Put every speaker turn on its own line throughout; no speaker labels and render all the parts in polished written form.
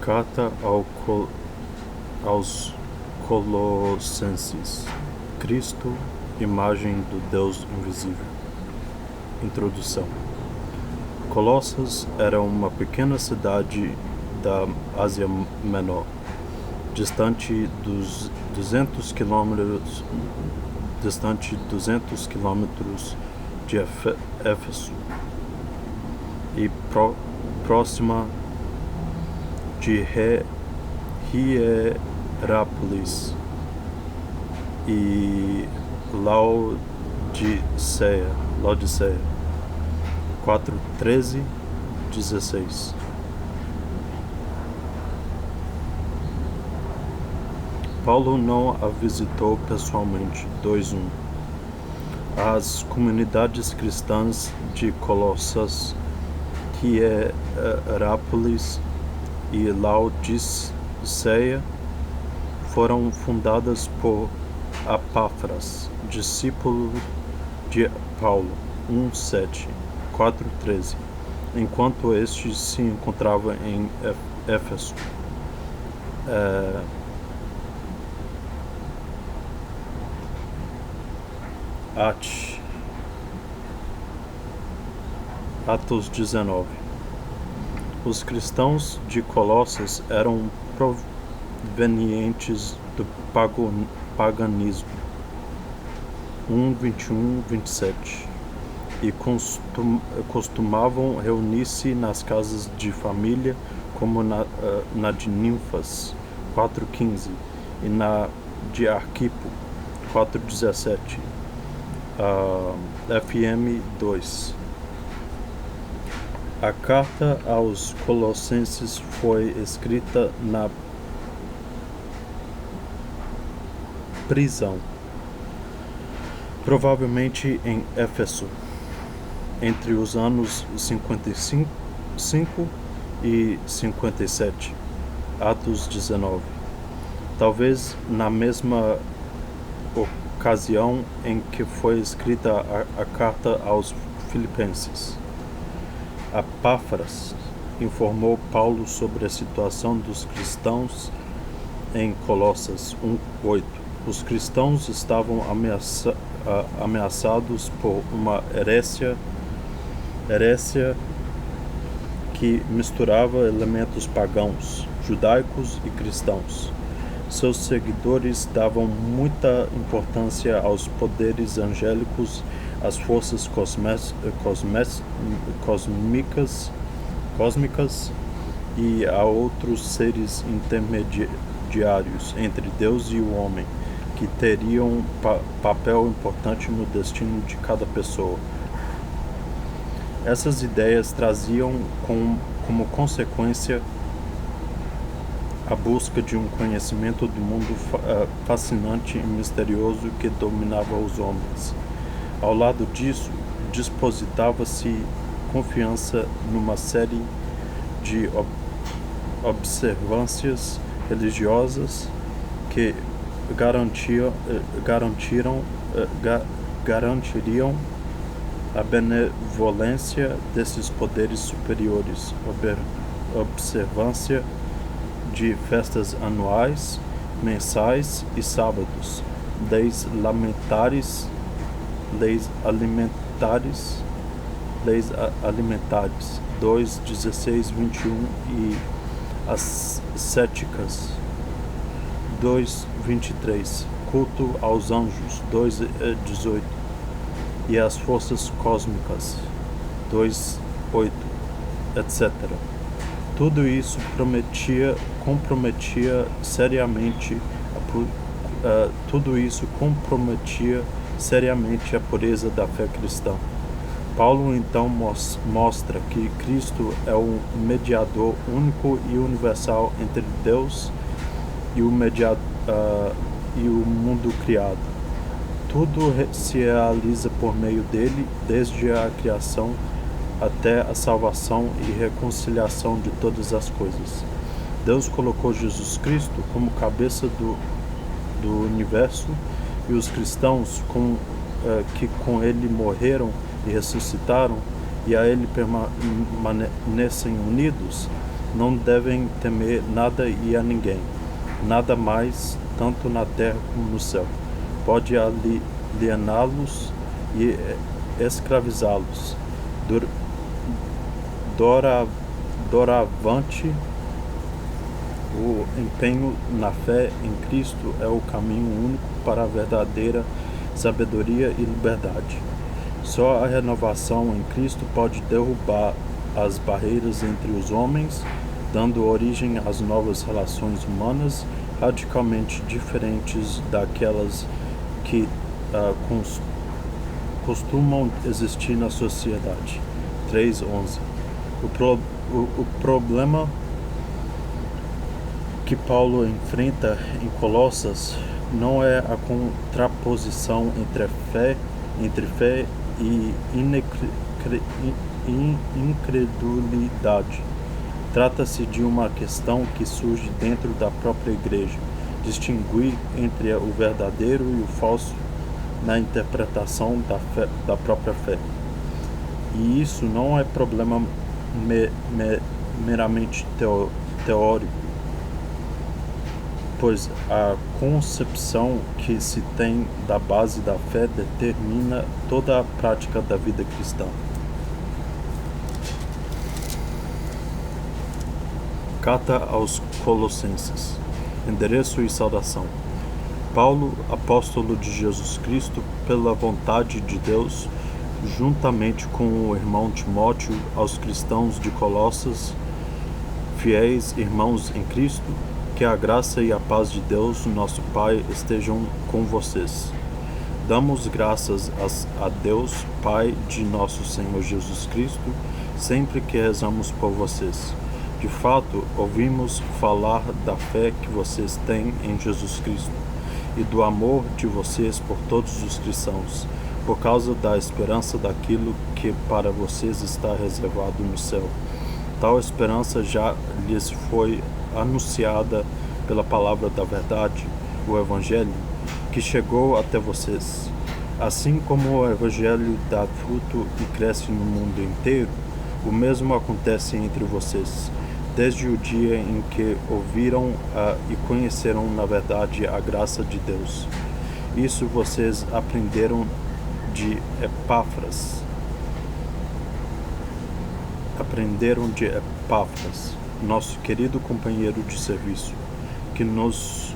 Carta aos Colossenses. Cristo, imagem do Deus invisível. Introdução. Colossas era uma pequena cidade da Ásia Menor, distante 200 quilômetros de Éfeso e próxima de Hierápolis e Laodiceia 4:13-16. Paulo não a visitou pessoalmente. 2:1. As comunidades cristãs de Colossas, Hierápolis e Laodiceia foram fundadas por Epáfras, discípulo de Paulo. 1:7, 4:13, enquanto este se encontrava em Éfeso. Atos 19. Os cristãos de Colossas eram provenientes do paganismo. 1:21-27. E costumavam reunir-se nas casas de família, como na de Ninfas, 4:15, e na de Arquipo, 4:17. FM 2. A carta aos Colossenses foi escrita na prisão, provavelmente em Éfeso, entre os anos 55 e 57, Atos 19. Talvez na mesma ocasião em que foi escrita a carta aos Filipenses. Epáfras informou Paulo sobre a situação dos cristãos em Colossas. 1:8. Os cristãos estavam ameaçados por uma herésia que misturava elementos pagãos, judaicos e cristãos. Seus seguidores davam muita importância aos poderes angélicos, às forças cósmicas e a outros seres intermediários entre Deus e o homem, que teriam papel importante no destino de cada pessoa. Essas ideias traziam como consequência a busca de um conhecimento do mundo fascinante e misterioso que dominava os homens. Ao lado disso, depositava-se confiança numa série de observâncias religiosas que garantiriam a benevolência desses poderes superiores. Observância de festas anuais, mensais e sábados, leis alimentares, 2:16-21, e ascéticas, 2:23, culto aos anjos, 2:18, e as forças cósmicas, 2:8, etc. Tudo isso comprometia seriamente a pureza da fé cristã. Paulo então mostra que Cristo é o mediador único e universal entre Deus e o mundo criado. Tudo se realiza por meio dele, desde a criação até a salvação e reconciliação de todas as coisas. Deus colocou Jesus Cristo como cabeça do universo, e os cristãos que com ele morreram e ressuscitaram e a ele permanecem unidos, Não devem temer nada e a ninguém, nada mais, tanto na terra como no céu. Pode aliená-los e escravizá-los. Doravante, o empenho na fé em Cristo é o caminho único para a verdadeira sabedoria e liberdade. Só a renovação em Cristo pode derrubar as barreiras entre os homens, dando origem às novas relações humanas radicalmente diferentes daquelas que costumam existir na sociedade. 3:11. O problema que Paulo enfrenta em Colossas não é a contraposição entre fé e incredulidade. Trata-se de uma questão que surge dentro da própria igreja, distinguir entre o verdadeiro e o falso na interpretação da própria fé. E isso não é problema meramente teórico, pois a concepção que se tem da base da fé determina toda a prática da vida cristã. Carta aos Colossenses. Endereço e saudação. Paulo, apóstolo de Jesus Cristo, pela vontade de Deus, juntamente com o irmão Timóteo, aos cristãos de Colossas, fiéis irmãos em Cristo, que a graça e a paz de Deus, nosso Pai, estejam com vocês. Damos graças a Deus, Pai de nosso Senhor Jesus Cristo, sempre que rezamos por vocês. De fato, ouvimos falar da fé que vocês têm em Jesus Cristo e do amor de vocês por todos os cristãos, por causa da esperança daquilo que para vocês está reservado no céu. Tal esperança já lhes foi anunciada pela palavra da verdade, o Evangelho, que chegou até vocês. Assim como o Evangelho dá fruto e cresce no mundo inteiro, o mesmo acontece entre vocês, desde o dia em que ouviram e conheceram na verdade a graça de Deus. Isso vocês aprenderam de Epáfras. Nosso querido companheiro de serviço, que nos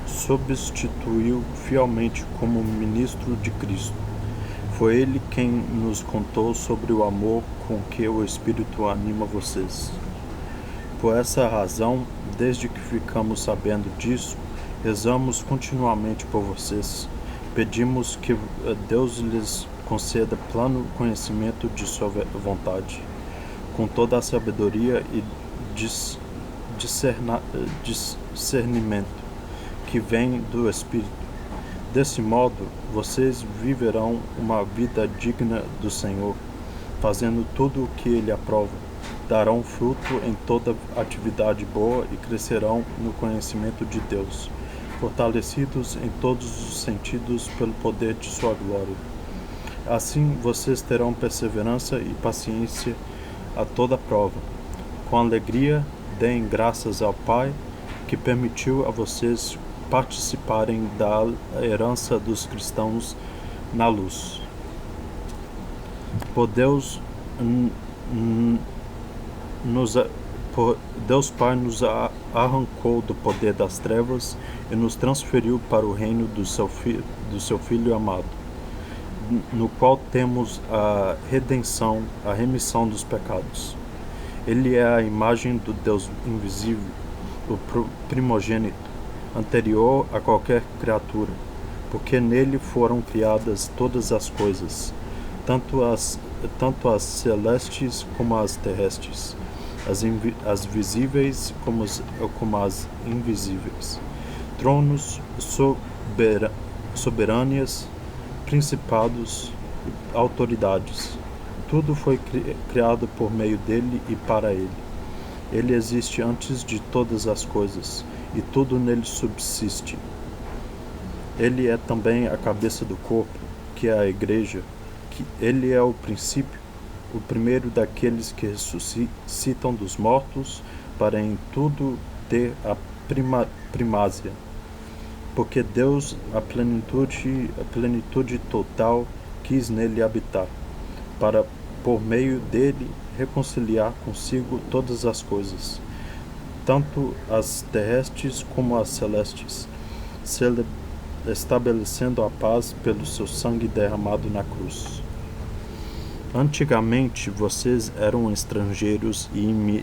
substituiu fielmente como ministro de Cristo. Foi ele quem nos contou sobre o amor com que o Espírito anima vocês. Por essa razão, desde que ficamos sabendo disso, rezamos continuamente por vocês. Pedimos que Deus lhes conceda pleno conhecimento de sua vontade, com toda a sabedoria e discernimento que vem do Espírito. Desse modo, vocês viverão uma vida digna do Senhor, fazendo tudo o que Ele aprova. Darão fruto em toda atividade boa e crescerão no conhecimento de Deus, fortalecidos em todos os sentidos pelo poder de sua glória. Assim, vocês terão perseverança e paciência a toda prova. Com alegria, deem graças ao Pai, que permitiu a vocês participarem da herança dos cristãos na luz. Deus Pai nos arrancou do poder das trevas e nos transferiu para o reino do seu Filho amado, no qual temos a redenção, a remissão dos pecados. Ele é a imagem do Deus invisível, o primogênito, anterior a qualquer criatura, porque nele foram criadas todas as coisas, tanto as celestes como as terrestres, as visíveis como as invisíveis, tronos, soberanias, principados, autoridades. Tudo foi criado por meio dele e para ele. Ele existe antes de todas as coisas, e tudo nele subsiste. Ele é também a cabeça do corpo, que é a igreja, que ele é o princípio, o primeiro daqueles que ressuscitam dos mortos, para em tudo ter a primázia. Porque Deus, a plenitude total, quis nele habitar, para, por meio dele, reconciliar consigo todas as coisas, tanto as terrestres como as celestes, estabelecendo a paz pelo seu sangue derramado na cruz. Antigamente vocês eram estrangeiros e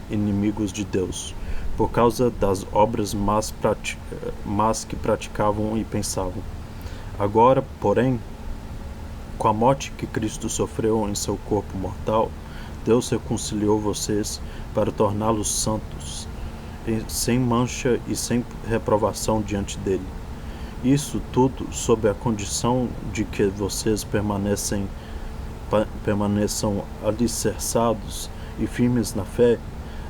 inimigos de Deus, por causa das obras más que praticavam e pensavam. Agora, porém, com a morte que Cristo sofreu em seu corpo mortal, Deus reconciliou vocês para torná-los santos, sem mancha e sem reprovação diante dele. Isso tudo sob a condição de que vocês permaneçam alicerçados e firmes na fé,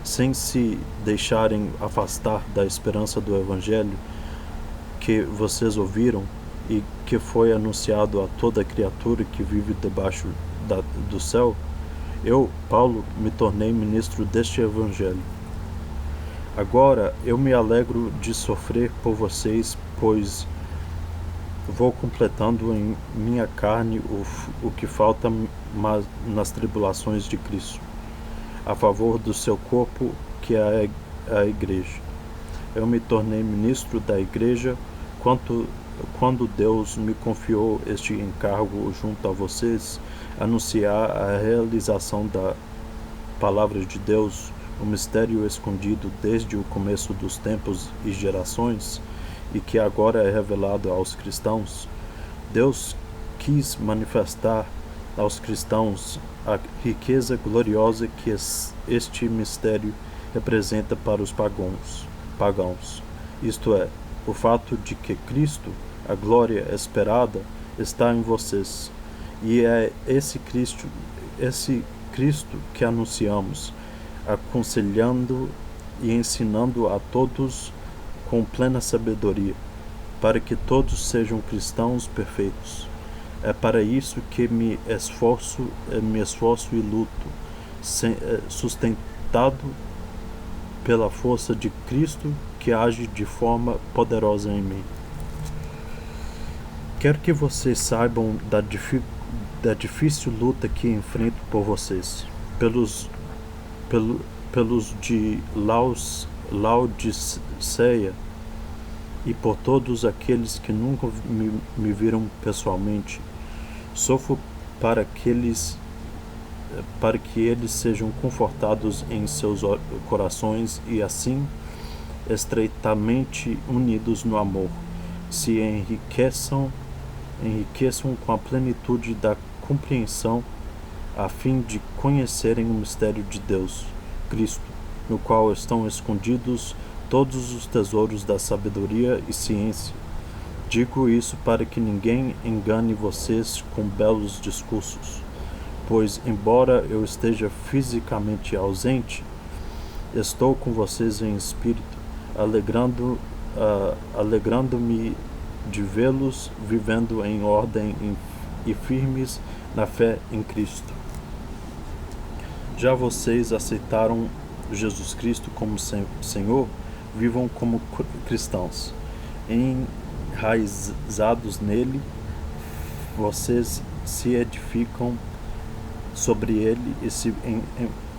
sem se deixarem afastar da esperança do Evangelho que vocês ouviram e que foi anunciado a toda criatura que vive debaixo do céu. Eu, Paulo, me tornei ministro deste Evangelho. Agora eu me alegro de sofrer por vocês, pois vou completando em minha carne o que falta nas tribulações de Cristo, a favor do seu corpo, que é a Igreja. Eu me tornei ministro da Igreja quando Deus me confiou este encargo junto a vocês, anunciar a realização da palavra de Deus, o mistério escondido desde o começo dos tempos e gerações, e que agora é revelado aos cristãos. Deus quis manifestar aos cristãos a riqueza gloriosa que este mistério representa para os pagãos, isto é, o fato de que Cristo, a glória esperada, está em vocês, e é esse Cristo que anunciamos, aconselhando e ensinando a todos com plena sabedoria, para que todos sejam cristãos perfeitos. É para isso que me esforço e luto, sustentado pela força de Cristo que age de forma poderosa em mim. Quero que vocês saibam da difícil luta que enfrento por vocês, pelos de Laodiceia e por todos aqueles que nunca me viram pessoalmente. Sofro para que eles sejam confortados em seus corações e assim, estreitamente unidos no amor, se enriqueçam com a plenitude da compreensão, a fim de conhecerem o mistério de Deus, Cristo, no qual estão escondidos todos os tesouros da sabedoria e ciência. Digo isso para que ninguém engane vocês com belos discursos, pois, embora eu esteja fisicamente ausente, estou com vocês em espírito, alegrando-me de vê-los vivendo em ordem e firmes na fé em Cristo. Já vocês aceitaram Jesus Cristo como Senhor, vivam como cristãos. Enraizados nele, vocês se edificam sobre ele e se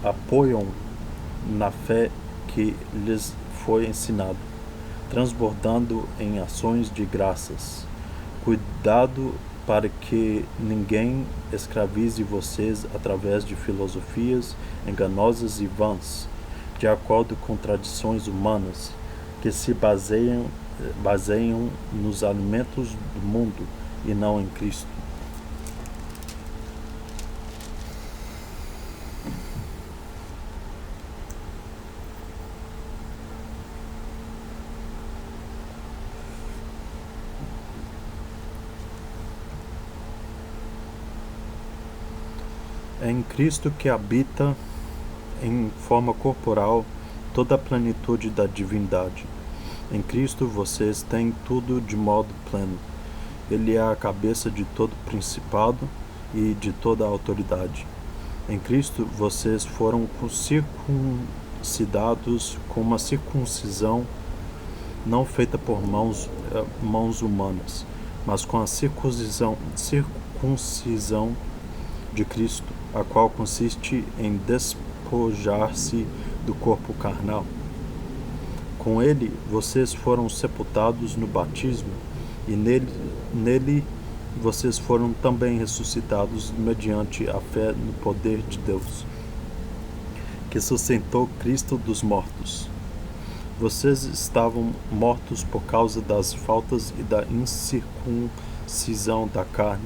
apoiam na fé que lhes foi ensinada, transbordando em ações de graças. Cuidado para que ninguém escravize vocês através de filosofias enganosas e vãs, de acordo com tradições humanas, que se baseiam nos alimentos do mundo e não em Cristo. É em Cristo que habita em forma corporal toda a plenitude da divindade. Em Cristo vocês têm tudo de modo pleno. Ele é a cabeça de todo principado e de toda autoridade. Em Cristo, vocês foram circuncidados com uma circuncisão não feita por mãos humanas, mas com a circuncisão de Cristo, a qual consiste em despojar-se do corpo carnal. Com ele, vocês foram sepultados no batismo, e nele vocês foram também ressuscitados mediante a fé no poder de Deus, que sustentou Cristo dos mortos. Vocês estavam mortos por causa das faltas e da incircuncisão da carne,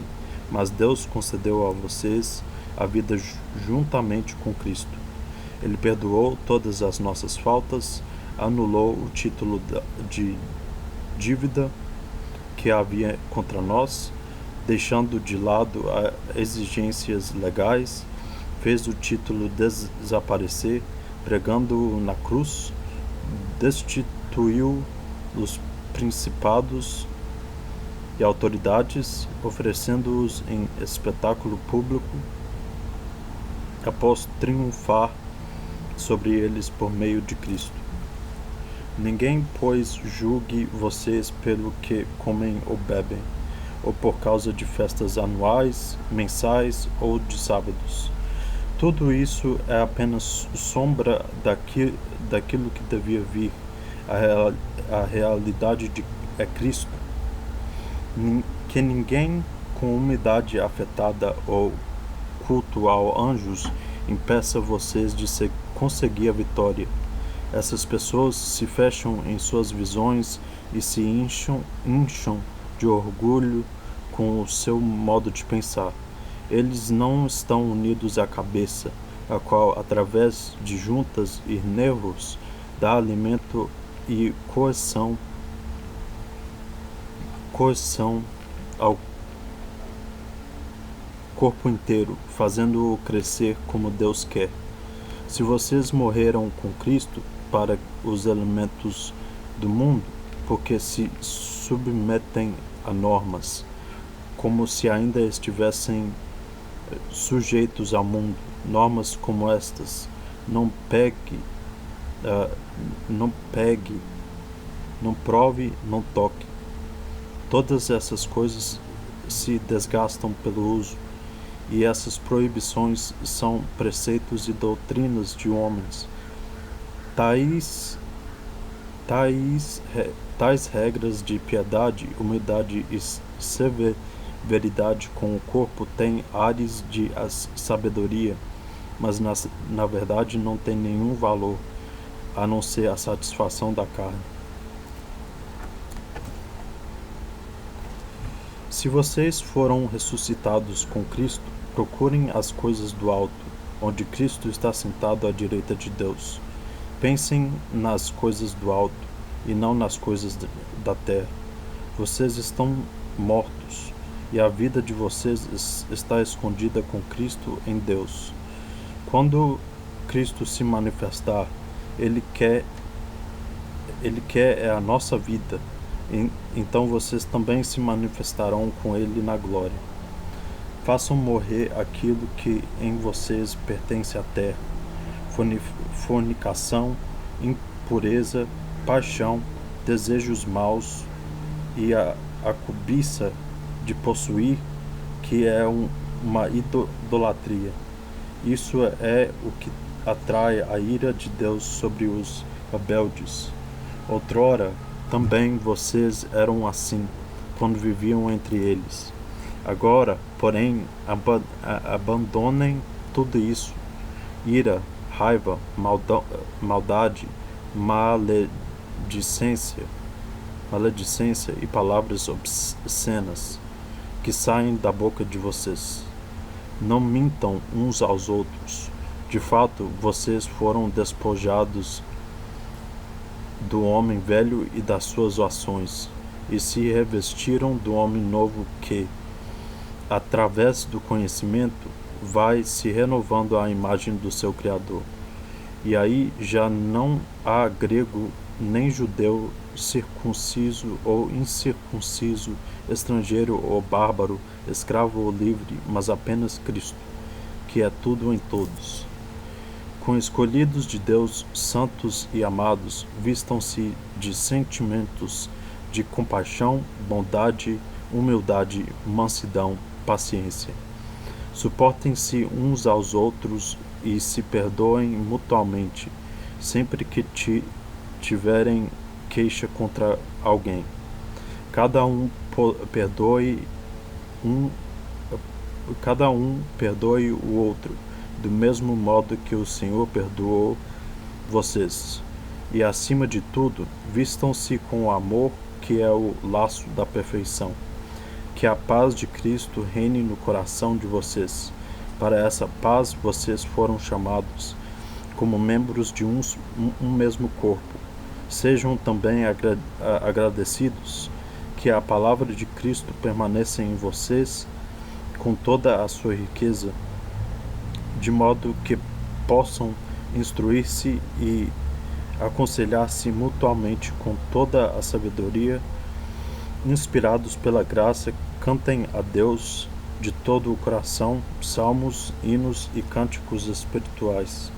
mas Deus concedeu a vocês a vida juntamente com Cristo. Ele perdoou todas as nossas faltas, anulou o título de dívida que havia contra nós, deixando de lado as exigências legais, fez o título desaparecer, pregando-o na cruz, destituiu os principados e autoridades, oferecendo-os em espetáculo público, após triunfar sobre eles por meio de Cristo. Ninguém, pois, julgue vocês pelo que comem ou bebem, ou por causa de festas anuais, mensais ou de sábados. Tudo isso é apenas sombra daquilo que devia vir. A realidade é Cristo. Que ninguém com umidade afetada ou culto a anjos impeça vocês de conseguir a vitória. Essas pessoas se fecham em suas visões e se incham de orgulho com o seu modo de pensar. Eles não estão unidos à cabeça, a qual, através de juntas e nervos, dá alimento e coesão ao corpo inteiro, fazendo-o crescer como Deus quer. Se vocês morreram com Cristo para os elementos do mundo, porque se submetem a normas, como se ainda estivessem sujeitos ao mundo, normas como estas: não pegue, não prove, não toque. Todas essas coisas se desgastam pelo uso, e essas proibições são preceitos e doutrinas de homens. Tais regras de piedade, humildade e severidade com o corpo têm ares de sabedoria, mas na verdade não têm nenhum valor, a não ser a satisfação da carne. Se vocês foram ressuscitados com Cristo, procurem as coisas do alto, onde Cristo está sentado à direita de Deus. Pensem nas coisas do alto e não nas coisas da terra. Vocês estão mortos, e a vida de vocês está escondida com Cristo em Deus. Quando Cristo se manifestar, Ele quer a nossa vida. Então vocês também se manifestarão com Ele na glória. Façam morrer aquilo que em vocês pertence à terra: fornicação, impureza, paixão, desejos maus e a cobiça de possuir, que é uma idolatria. Isso é o que atrai a ira de Deus sobre os rebeldes. Outrora também vocês eram assim, quando viviam entre eles. Agora, porém, abandonem tudo isso: ira, raiva, maldade, maledicência e palavras obscenas que saem da boca de vocês. Não mintam uns aos outros. De fato, vocês foram despojados do homem velho e das suas ações, e se revestiram do homem novo que, através do conhecimento, vai se renovando à imagem do seu Criador. E aí já não há grego nem judeu, circunciso ou incircunciso, estrangeiro ou bárbaro, escravo ou livre, mas apenas Cristo, que é tudo em todos. Com escolhidos de Deus, santos e amados, vistam-se de sentimentos de compaixão, bondade, humildade, mansidão, paciência. Suportem-se uns aos outros e se perdoem mutuamente, sempre que tiverem queixa contra alguém. Cada um perdoe o outro, do mesmo modo que o Senhor perdoou vocês. E, acima de tudo, vistam-se com o amor, que é o laço da perfeição. Que a paz de Cristo reine no coração de vocês. Para essa paz vocês foram chamados, como membros de um mesmo corpo. Sejam também agradecidos. Que a palavra de Cristo permaneça em vocês com toda a sua riqueza, de modo que possam instruir-se e aconselhar-se mutuamente com toda a sabedoria. Inspirados pela graça, cantem a Deus de todo o coração salmos, hinos e cânticos espirituais.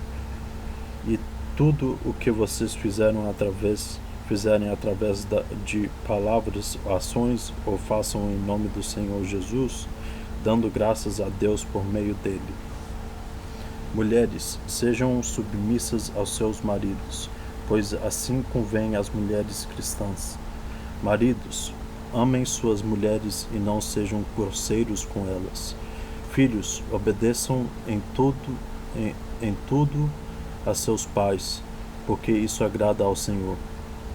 E tudo o que vocês fizerem através de palavras, ações, ou façam em nome do Senhor Jesus, dando graças a Deus por meio dele. Mulheres, sejam submissas aos seus maridos, pois assim convém às mulheres cristãs. Maridos, amem suas mulheres e não sejam grosseiros com elas. Filhos, obedeçam em tudo a seus pais, porque isso agrada ao Senhor.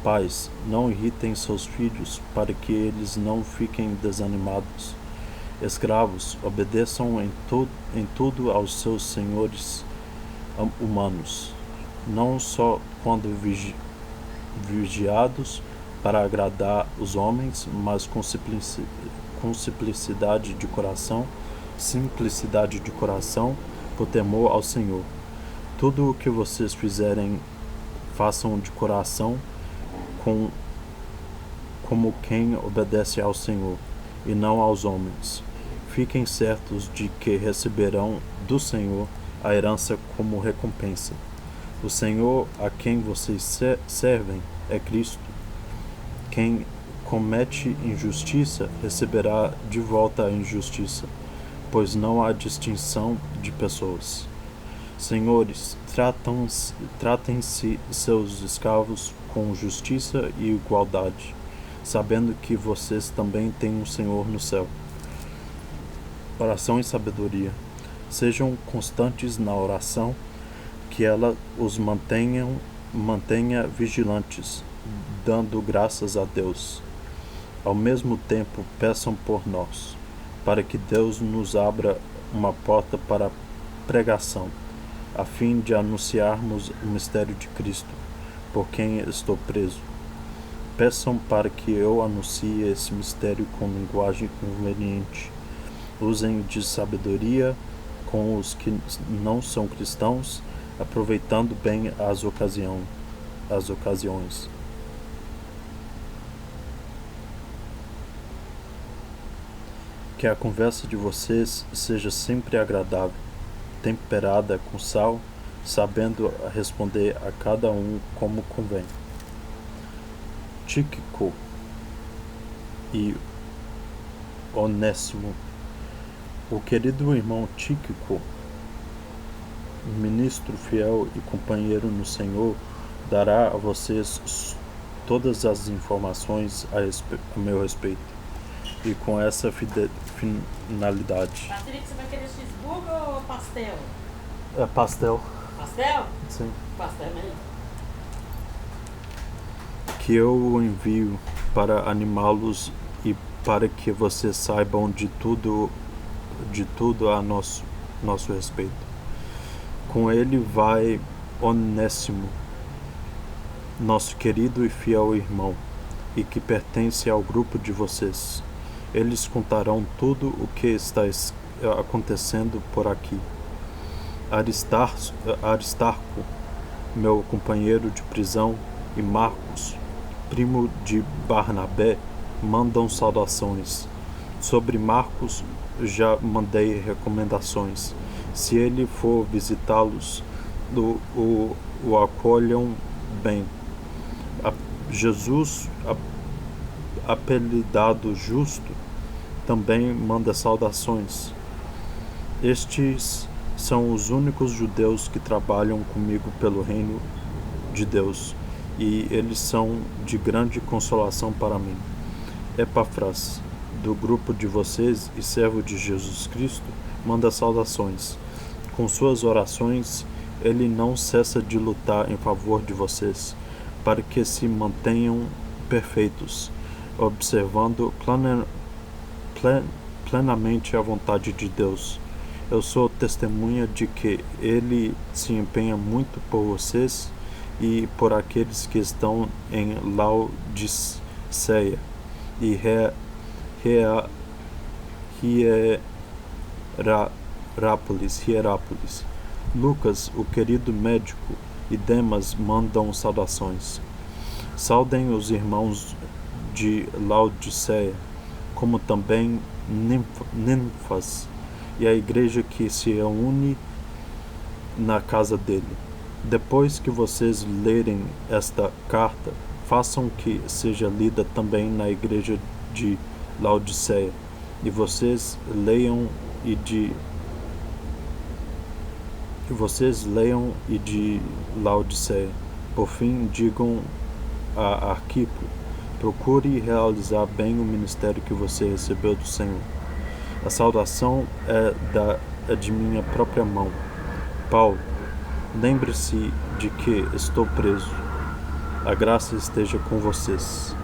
Pais, não irritem seus filhos, para que eles não fiquem desanimados. Escravos, obedeçam em tudo aos seus senhores humanos, não só quando vigiados para agradar os homens, mas com simplicidade de coração, por temor ao Senhor. Tudo o que vocês fizerem, façam de coração, como quem obedece ao Senhor, e não aos homens. Fiquem certos de que receberão do Senhor a herança como recompensa. O Senhor a quem vocês servem é Cristo. Quem comete injustiça receberá de volta a injustiça, pois não há distinção de pessoas. Senhores, tratem-se seus escravos com justiça e igualdade, sabendo que vocês também têm um Senhor no céu. Oração e sabedoria. Sejam constantes na oração, que ela os mantenha vigilantes, dando graças a Deus. Ao mesmo tempo, peçam por nós, para que Deus nos abra uma porta para a pregação, a fim de anunciarmos o mistério de Cristo, por quem estou preso. Peçam para que eu anuncie esse mistério com linguagem conveniente. Usem de sabedoria com os que não são cristãos, aproveitando bem as ocasiões. Que a conversa de vocês seja sempre agradável, temperada com sal, sabendo responder a cada um como convém. Tíquico e Onésimo. O querido irmão Tíquico, ministro fiel e companheiro no Senhor, dará a vocês todas as informações a meu respeito, e com essa finalidade.
Patrick, você vai querer cheeseburger ou pastel?
É pastel.
Pastel?
Sim.
Pastel mesmo.
Que eu o envio para animá-los e para que vocês saibam de tudo a nosso respeito. Com ele vai Onésimo, nosso querido e fiel irmão, e que pertence ao grupo de vocês. Eles contarão tudo o que está acontecendo por aqui. Aristarco, meu companheiro de prisão, e Marcos, primo de Barnabé, mandam saudações. Sobre Marcos já mandei recomendações, Se ele for visitá-los, o acolham bem. Jesus, apelidado Justo, também manda saudações. Estes são os únicos judeus que trabalham comigo pelo reino de Deus, e eles são de grande consolação para mim. Epafras, do grupo de vocês e servo de Jesus Cristo, manda saudações. Com suas orações, ele não cessa de lutar em favor de vocês, para que se mantenham perfeitos, observando plenamente a vontade de Deus. Eu sou testemunha de que ele se empenha muito por vocês e por aqueles que estão em Laodiceia e Hierápolis. Lucas, o querido médico, e Demas mandam saudações. Saudem os irmãos de Laodiceia, como também Ninfas, e a igreja que se une na casa dele. Depois que vocês lerem esta carta, façam que seja lida também na igreja de Laodiceia, e vocês leiam e de Laodiceia. Por fim, digam a Arquipo: procure realizar bem o ministério que você recebeu do Senhor. A saudação é de minha própria mão. Paulo, lembre-se de que estou preso. A graça esteja com vocês.